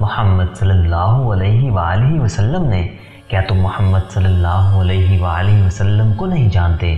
محمد صلی اللہ علیہ وآلہ وسلم نے، کیا تم محمد صلی اللہ علیہ وآلہ وسلم کو نہیں جانتے؟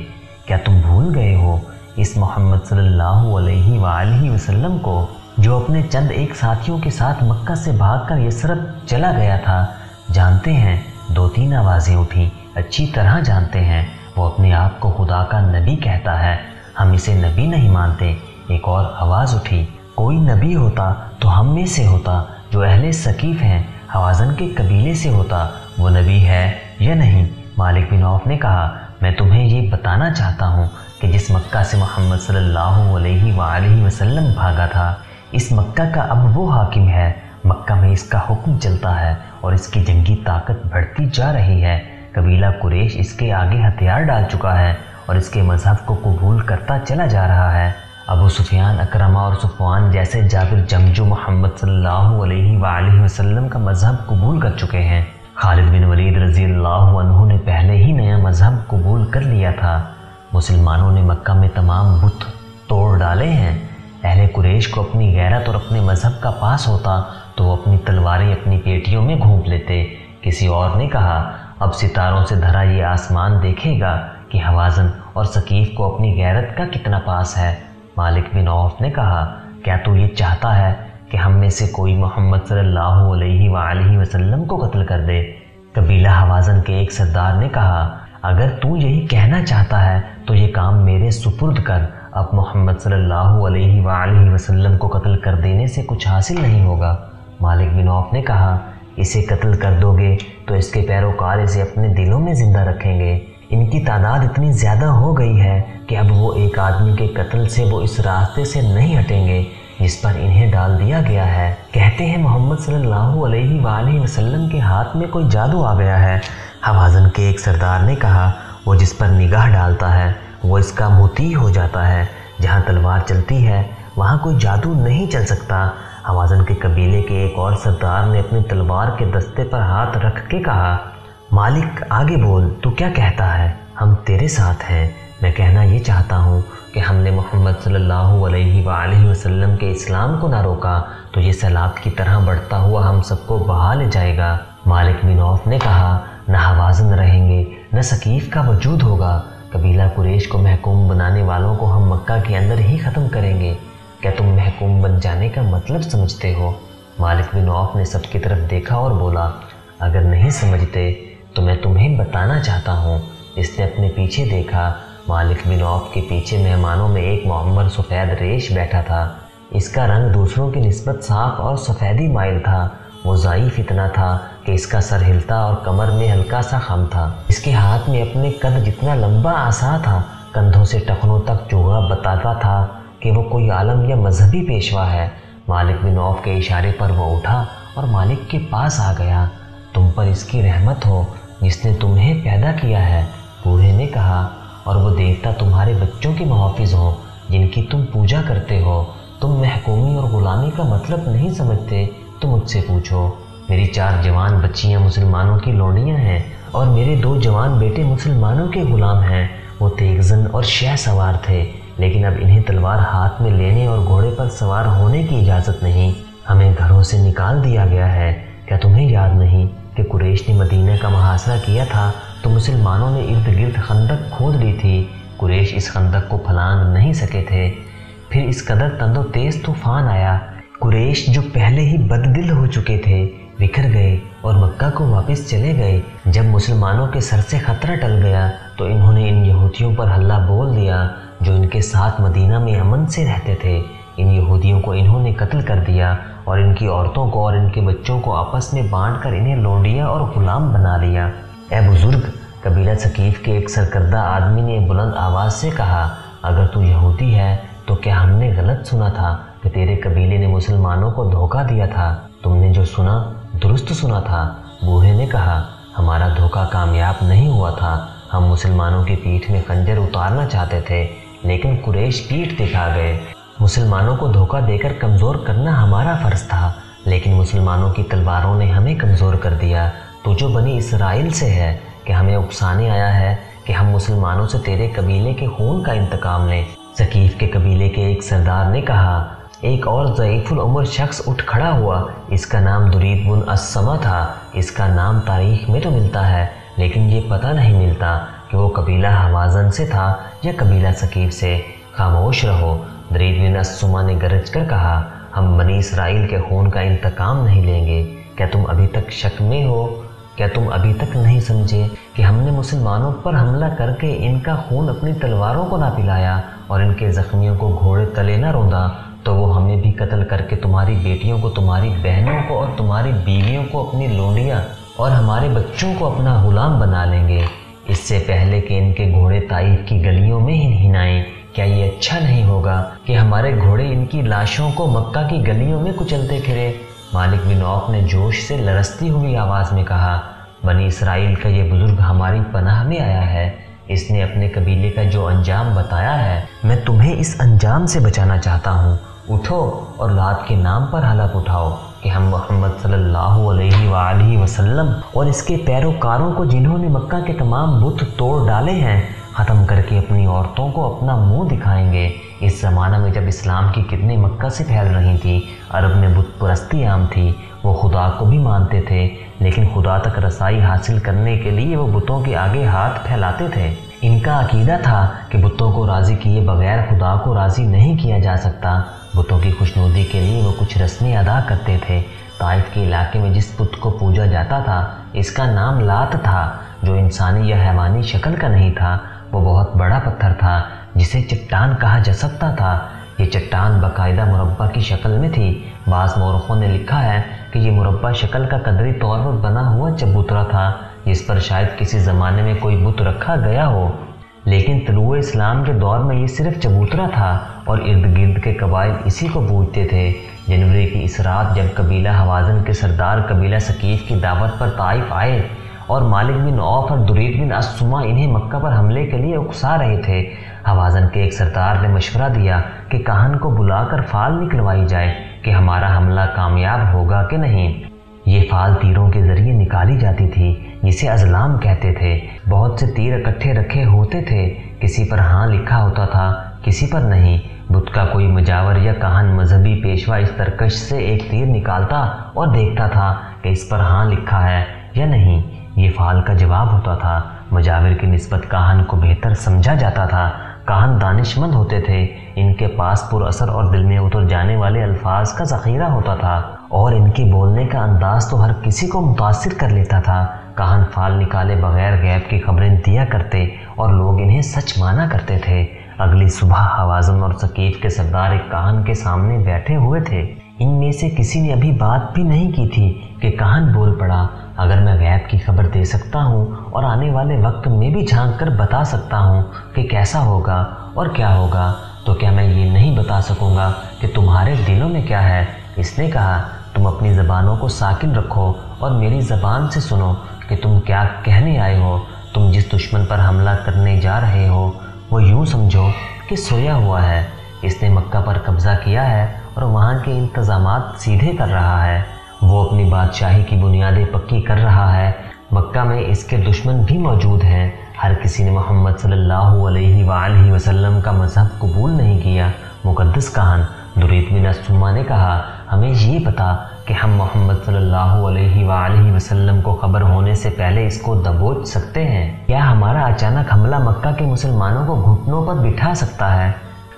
کیا تم بھول گئے ہو اس محمد صلی اللہ علیہ وآلہ وسلم کو جو اپنے چند ایک ساتھیوں کے ساتھ مکہ سے بھاگ کر یثرب چلا گیا تھا؟ جانتے ہیں، 2-3 آوازیں اٹھی، اچھی طرح جانتے ہیں، وہ اپنے آپ کو خدا کا نبی کہتا ہے، ہم اسے نبی نہیں مانتے۔ ایک اور آواز اٹھی، کوئی نبی ہوتا تو ہم میں سے ہوتا، جو اہل ثقیف ہیں، حوازن کے قبیلے سے ہوتا، وہ نبی ہے یا نہیں؟ مالک بن عوف نے کہا، میں تمہیں یہ بتانا چاہتا ہوں کہ جس مکہ سے محمد صلی اللہ علیہ وآلہ وسلم بھاگا تھا، اس مکہ کا اب وہ حاکم ہے، مکہ میں اس کا حکم چلتا ہے اور اس کی جنگی طاقت بڑھتی جا رہی ہے۔ قبیلہ قریش اس کے آگے ہتھیار ڈال چکا ہے اور اس کے مذہب کو قبول کرتا چلا جا رہا ہے۔ ابو سفیان، اکرمہ اور صفوان جیسے جابر جنگجو محمد صلی اللہ علیہ وآلہ وسلم کا مذہب قبول کر چکے ہیں۔ خالد بن ولید رضی اللہ عنہ نے پہلے ہی نیا مذہب قبول کر لیا تھا۔ مسلمانوں نے مکہ میں تمام بت توڑ ڈالے ہیں۔ اہل قریش کو اپنی غیرت اور اپنے مذہب کا پاس ہوتا تو وہ اپنی تلواریں اپنی پیٹیوں میں گھونپ لیتے۔ کسی اور نے کہا، اب ستاروں سے دھرا یہ آسمان دیکھے گا کہ حوازن اور ثقیف کو اپنی غیرت کا کتنا پاس ہے۔ مالک بن عوف نے کہا، کیا تو یہ چاہتا ہے کہ ہم میں سے کوئی محمد صلی اللہ علیہ وآلہ وسلم کو قتل کر دے؟ قبیلہ حوازن کے ایک سردار نے کہا، اگر تو یہی کہنا چاہتا ہے تو یہ کام میرے سپرد کر، اب محمد صلی اللہ علیہ وآلہ وسلم کو قتل کر دینے سے کچھ حاصل نہیں ہوگا۔ مالک بن عوف نے کہا، اسے قتل کر دو گے تو اس کے پیروکار اسے اپنے دلوں میں زندہ رکھیں گے۔ ان کی تعداد اتنی زیادہ ہو گئی ہے کہ اب وہ ایک آدمی کے قتل سے وہ اس راستے سے نہیں ہٹیں گے جس پر انہیں ڈال دیا گیا ہے۔ کہتے ہیں محمد صلی اللہ علیہ وآلہ وسلم کے ہاتھ میں کوئی جادو آ گیا ہے۔ حوازن کے ایک سردار نے کہا، وہ جس پر نگاہ ڈالتا ہے وہ اس کا مطیع ہو جاتا ہے، جہاں تلوار چلتی ہے وہاں کوئی جادو نہیں چل سکتا۔ حوازن کے قبیلے کے ایک اور سردار نے اپنی تلوار کے دستے پر ہاتھ رکھ کے کہا، مالک آگے بول، تو کیا کہتا ہے؟ ہم تیرے ساتھ ہیں۔ میں کہنا یہ چاہتا ہوں کہ ہم نے محمد صلی اللہ علیہ وآلہ وسلم کے اسلام کو نہ روکا تو یہ سیلاب کی طرح بڑھتا ہوا ہم سب کو بہا لے جائے گا۔ مالک بن عوف نے کہا، نہ حوازن رہیں گے نہ ثقیف کا وجود ہوگا۔ قبیلہ قریش کو محکوم بنانے والوں کو ہم مکہ کے اندر ہی ختم کریں گے۔ کیا تم محکوم بن جانے کا مطلب سمجھتے ہو؟ مالک بن عوف نے سب کی طرف دیکھا اور بولا، اگر نہیں سمجھتے تو میں تمہیں بتانا چاہتا ہوں۔ اس نے اپنے پیچھے دیکھا۔ مالک بن عوف کے پیچھے مہمانوں میں ایک معمر سفید ریش بیٹھا تھا۔ اس کا رنگ دوسروں کی نسبت صاف اور سفیدی مائل تھا۔ وہ ضعیف اتنا تھا کہ اس کا سر ہلتا اور کمر میں ہلکا سا خم تھا۔ اس کے ہاتھ میں اپنے قد جتنا لمبا عصا تھا، کندھوں سے ٹخنوں تک چوغا بتاتا تھا کہ وہ کوئی عالم یا مذہبی پیشوا ہے۔ مالک بن عوف کے اشارے پر وہ اٹھا اور مالک کے پاس آ گیا۔ تم پر اس کی رحمت ہو جس نے تمہیں پیدا کیا ہے، بوڑھے نے کہا، اور وہ دیوتا تمہارے بچوں کے محافظ ہوں جن کی تم پوجا کرتے ہو۔ تم محکومی اور غلامی کا مطلب نہیں سمجھتے تو مجھ سے پوچھو۔ میری 4 جوان بچیاں مسلمانوں کی لونڈیاں ہیں اور میرے 2 جوان بیٹے مسلمانوں کے غلام ہیں۔ وہ تیغزن اور شہ سوار تھے، لیکن اب انہیں تلوار ہاتھ میں لینے اور گھوڑے پر سوار ہونے کی اجازت نہیں۔ ہمیں گھروں سے نکال دیا گیا ہے۔ کیا تمہیں یاد نہیں کہ قریش نے مدینہ کا محاصرہ کیا تھا تو مسلمانوں نے ارد گرد خندق کھود لی تھی؟ قریش اس خندق کو پھلانگ نہیں سکے تھے۔ پھر اس قدر تند و تیز طوفان آیا، قریش جو پہلے ہی بددل ہو چکے تھے بکھر گئے اور مکہ کو واپس چلے گئے۔ جب مسلمانوں کے سر سے خطرہ ٹل گیا تو انہوں نے ان یہودیوں پر حملہ بول دیا جو ان کے ساتھ مدینہ میں امن سے رہتے تھے۔ ان یہودیوں کو انہوں نے قتل کر دیا اور ان کی عورتوں کو اور ان کے بچوں کو آپس میں بانٹ کر انہیں لونڈیا اور غلام بنا لیا۔ اے بزرگ، قبیلہ ثقیف کے ایک سرکردہ آدمی نے بلند آواز سے کہا، اگر تو یہودی ہے تو کیا ہم نے غلط سنا تھا کہ تیرے قبیلے نے مسلمانوں کو دھوکہ دیا تھا؟ تم نے جو سنا درست سنا تھا۔ بوڑھے نے کہا، ہمارا دھوکہ کامیاب نہیں ہوا تھا۔ ہم مسلمانوں کی پیٹھ میں خنجر اتارنا چاہتے تھے لیکن قریش پیٹھ دکھا گئے۔ مسلمانوں کو دھوکہ دے کر کمزور کرنا ہمارا فرض تھا لیکن مسلمانوں کی تلواروں نے ہمیں کمزور کر دیا۔ تو جو بنی اسرائیل سے ہے کہ ہمیں اکسانے آیا ہے کہ ہم مسلمانوں سے تیرے قبیلے کے خون کا انتقام لیں۔ ثقیف کے قبیلے کے ایک سردار نے کہا، ایک اور ضعیف العمر شخص اٹھ کھڑا ہوا، اس کا نام درید بن السما تھا۔ اس کا نام تاریخ میں تو ملتا ہے لیکن یہ پتہ نہیں ملتا کہ وہ قبیلہ حوازن سے تھا یا قبیلہ ثقیف سے۔ خاموش رہو، درید بن السما نے گرج کر کہا، ہم بنی اسرائیل کے خون کا انتقام نہیں لیں گے۔ کیا تم ابھی تک شک میں ہو؟ کیا تم ابھی تک نہیں سمجھے کہ ہم نے مسلمانوں پر حملہ کر کے ان کا خون اپنی تلواروں کو نہ پلایا اور ان کے زخمیوں کو گھوڑے تلے نہ روندا تو وہ ہمیں بھی قتل کر کے تمہاری بیٹیوں کو، تمہاری بہنوں کو اور تمہاری بیویوں کو اپنی لونڈیاں اور ہمارے بچوں کو اپنا غلام بنا لیں گے، اس سے پہلے کہ ان کے گھوڑے طائف کی گلیوں میں ہنہنائیں۔ کیا یہ اچھا نہیں ہوگا کہ ہمارے گھوڑے ان کی لاشوں کو مکہ کی گلیوں میں کچلتے پھرے؟ مالک بن عوف نے جوش سے لرزتی ہوئی آواز میں کہا، بنی اسرائیل کا یہ بزرگ ہماری پناہ میں آیا ہے، اس نے اپنے قبیلے کا جو انجام بتایا ہے میں تمہیں اس انجام سے بچانا چاہتا ہوں۔ اٹھو اور لات کے نام پر حلف اٹھاؤ کہ ہم محمد صلی اللہ علیہ وآلہ وسلم اور اس کے پیروکاروں کو، جنہوں نے مکہ کے تمام بت توڑ ڈالے ہیں، ختم کر کے اپنی عورتوں کو اپنا منہ دکھائیں گے۔ اس زمانہ میں جب اسلام کی کتنی مکہ سے پھیل رہی تھی، عرب میں بت پرستی عام تھی، وہ خدا کو بھی مانتے تھے لیکن خدا تک رسائی حاصل کرنے کے لیے وہ بتوں کے آگے ہاتھ پھیلاتے تھے۔ ان کا عقیدہ تھا کہ بتوں کو راضی کیے بغیر خدا کو راضی نہیں کیا جا سکتا۔ بتوں کی خوشنودی کے لیے وہ کچھ رسمیں ادا کرتے تھے۔ طائف کے علاقے میں جس بت کو پوجا جاتا تھا اس کا نام لات تھا، جو انسانی یا حیوانی شکل کا نہیں تھا۔ وہ بہت بڑا پتھر تھا جسے چٹان کہا جا سکتا تھا۔ یہ چٹان باقاعدہ مربع کی شکل میں تھی۔ بعض مورخوں نے لکھا ہے کہ یہ مربع شکل کا قدری طور پر بنا ہوا چبوترا تھا جس پر شاید کسی زمانے میں کوئی بت رکھا گیا ہو، لیکن طلوع اسلام کے دور میں یہ صرف چبوترا تھا اور ارد گرد کے قبائل اسی کو پوجتے تھے۔ جنوری کی اس رات جب قبیلہ حوازن کے سردار قبیلہ ثقیف کی دعوت پر طائف آئے اور مالک بن عوف اور درید بن السما انہیں مکہ پر حملے کے لیے اکسا رہے تھے، حوازن کے ایک سردار نے مشورہ دیا کہ کاہن کو بلا کر فال نکلوائی جائے کہ ہمارا حملہ کامیاب ہوگا کہ نہیں۔ یہ فال تیروں کے ذریعے نکالی جاتی تھی جسے ازلام کہتے تھے۔ بہت سے تیر اکٹھے رکھے ہوتے تھے، کسی پر ہاں لکھا ہوتا تھا کسی پر نہیں۔ بت کا کوئی مجاور یا کاہن مذہبی پیشوا اس ترکش سے ایک تیر نکالتا اور دیکھتا تھا کہ اس پر ہاں لکھا ہے یا نہیں۔ یہ فال کا جواب ہوتا تھا۔ مجاور کی نسبت کاہن کو بہتر سمجھا جاتا تھا۔ کاہن دانش مند ہوتے تھے، ان کے پاس پر اثر اور دل میں اتر جانے والے الفاظ کا ذخیرہ ہوتا تھا اور ان کے بولنے کا انداز تو ہر کسی کو متاثر کر لیتا تھا۔ کاہن فال نکالے بغیر غیب کی خبریں دیا کرتے اور لوگ انہیں سچ مانا کرتے تھے۔ اگلی صبح حوازن اور ثقیف کے سردار ایک کاہن کے سامنے بیٹھے ہوئے تھے۔ ان میں سے کسی نے ابھی بات بھی نہیں کی تھی کہ کاہن بول پڑا، اگر میں غیب کی خبر دے سکتا ہوں اور آنے والے وقت میں بھی جھانک کر بتا سکتا ہوں کہ کیسا ہوگا اور کیا ہوگا، تو کیا میں یہ نہیں بتا سکوں گا کہ تمہارے دلوں میں کیا ہے؟ اس نے کہا، تم اپنی زبانوں کو ساکن رکھو اور میری زبان سے سنو کہ تم کیا کہنے آئے ہو۔ تم جس دشمن پر حملہ کرنے جا رہے ہو وہ یوں سمجھو کہ سویا ہوا ہے۔ اس نے مکہ پر قبضہ کیا ہے اور وہاں کے انتظامات سیدھے کر رہا ہے۔ وہ اپنی بادشاہی کی بنیادیں پکی کر رہا ہے۔ مکہ میں اس کے دشمن بھی موجود ہیں۔ ہر کسی نے محمد صلی اللہ علیہ وآلہ وسلم کا مذہب قبول نہیں کیا۔ مقدس کاہن درید بن السما نے کہا، ہمیں یہ بتا کہ ہم محمد صلی اللہ علیہ وآلہ وسلم کو خبر ہونے سے پہلے اس کو دبوچ سکتے ہیں؟ کیا ہمارا اچانک حملہ مکہ کے مسلمانوں کو گھٹنوں پر بٹھا سکتا ہے؟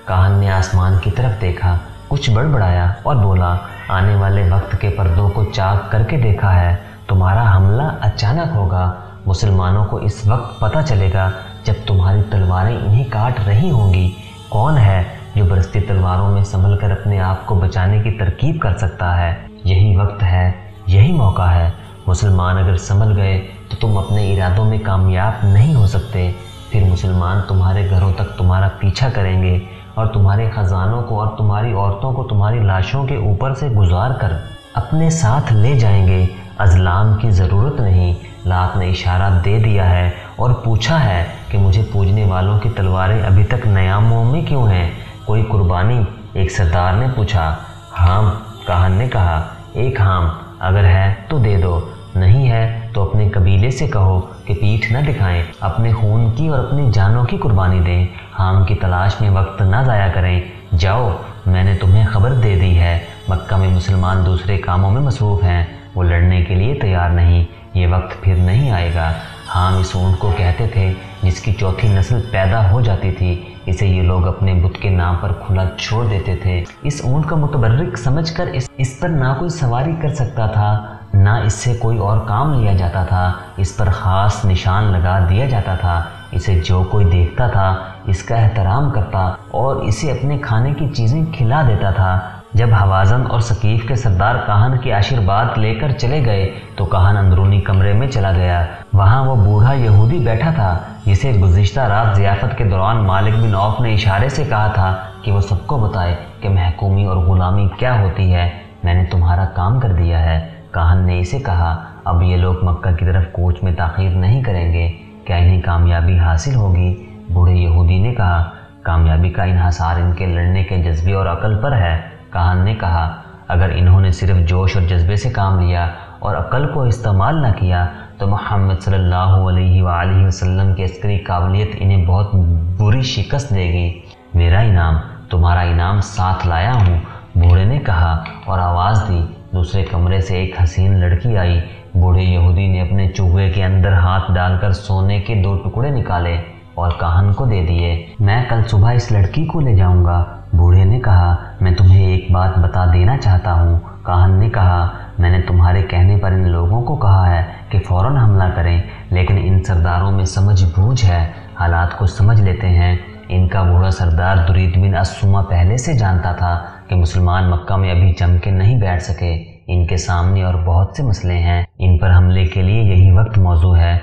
کاہن نے آسمان کی طرف دیکھا، کچھ بڑبڑایا اور بولا، آنے والے وقت کے پردوں کو چاک کر کے دیکھا ہے۔ تمہارا حملہ اچانک ہوگا۔ مسلمانوں کو اس وقت پتہ چلے گا جب تمہاری تلواریں انہیں کاٹ رہی ہوں گی۔ کون ہے جو برستی تلواروں میں سنبھل کر اپنے آپ کو بچانے کی ترکیب کر سکتا ہے؟ یہی وقت ہے، یہی موقع ہے۔ مسلمان اگر سنبھل گئے تو تم اپنے ارادوں میں کامیاب نہیں ہو سکتے۔ پھر مسلمان تمہارے گھروں تک تمہارا پیچھا کریں گے اور تمہارے خزانوں کو اور تمہاری عورتوں کو تمہاری لاشوں کے اوپر سے گزار کر اپنے ساتھ لے جائیں گے۔ ازلام کی ضرورت نہیں۔ لات نے اشارہ دے دیا ہے اور پوچھا ہے کہ مجھے پوجنے والوں کی تلواریں ابھی تک نیاموں میں کیوں ہیں؟ کوئی قربانی؟ ایک سردار نے پوچھا۔ ہام، کاہن نے کہا، ایک ہام، اگر ہے تو دے دو، نہیں ہے تو اپنے قبیلے سے کہو کہ پیٹھ نہ دکھائیں، اپنے خون کی اور اپنی جانوں کی قربانی دیں۔ ہام کی تلاش میں وقت نہ ضائع کریں، جاؤ میں نے تمہیں خبر دے دی ہے، مکہ میں مسلمان دوسرے کاموں میں مصروف ہیں، وہ لڑنے کے لیے تیار نہیں، یہ وقت پھر نہیں آئے گا۔ ہم اس اونٹ کو کہتے تھے جس کی چوتھی نسل پیدا ہو جاتی تھی، اسے یہ لوگ اپنے بت کے نام پر کھلا چھوڑ دیتے تھے۔ اس اونٹ کا متبرک سمجھ کر اس پر نہ کوئی سواری کر سکتا تھا، نہ اس سے کوئی اور کام لیا جاتا تھا، اس پر خاص نشان لگا دیا جاتا تھا۔ اسے جو کوئی دیکھتا تھا اس کا احترام کرتا اور اسے اپنے کھانے کی چیزیں کھلا دیتا تھا۔ جب حوازن اور ثقیف کے سردار کاہن کے آشیرواد لے کر چلے گئے تو کاہن اندرونی کمرے میں چلا گیا۔ وہاں وہ بوڑھا یہودی بیٹھا تھا جسے گزشتہ رات ضیافت کے دوران مالک بن عوف نے اشارے سے کہا تھا کہ وہ سب کو بتائے کہ محکومی اور غلامی کیا ہوتی ہے۔ میں نے تمہارا کام کر دیا ہے۔ کاہن نے اسے کہا، اب یہ لوگ مکہ کی طرف کوچ میں تاخیر نہیں کریں گے، کیا انہیں کامیابی حاصل ہوگی؟ بوڑھے یہودی نے کہا، کامیابی کا انحصار ان کے لڑنے کے جذبے اور عقل پر ہے۔ کاہن نے کہا، اگر انہوں نے صرف جوش اور جذبے سے کام لیا اور عقل کو استعمال نہ کیا تو محمد صلی اللہ علیہ وآلہ وسلم کی عسکری قابلیت انہیں بہت بری شکست دے گی۔ میرا انعام تمہارا انعام ساتھ لایا ہوں، بوڑھے نے کہا اور آواز دی۔ دوسرے کمرے سے ایک حسین لڑکی آئی۔ بوڑھے یہودی نے اپنے چوہے کے اندر ہاتھ ڈال کر سونے کے 2 ٹکڑے نکالے اور کاہن کو دے دیے۔ میں کل صبح اس لڑکی کو لے جاؤں گا۔ بوڑھے نے کہا، میں تمہیں ایک بات بتا دینا چاہتا ہوں۔ کاہن نے کہا، میں نے تمہارے کہنے پر ان لوگوں کو کہا ہے کہ فوراً حملہ کریں، لیکن ان سرداروں میں سمجھ بوجھ ہے، حالات کو سمجھ لیتے ہیں۔ ان کا بوڑھا سردار درید بن الصمہ پہلے سے جانتا تھا کہ مسلمان مکہ میں ابھی جم کے نہیں بیٹھ سکے۔ ان کے سامنے اور بہت سے مسئلے ہیں، ان پر حملے کے لیے یہی وقت موزوں ہے۔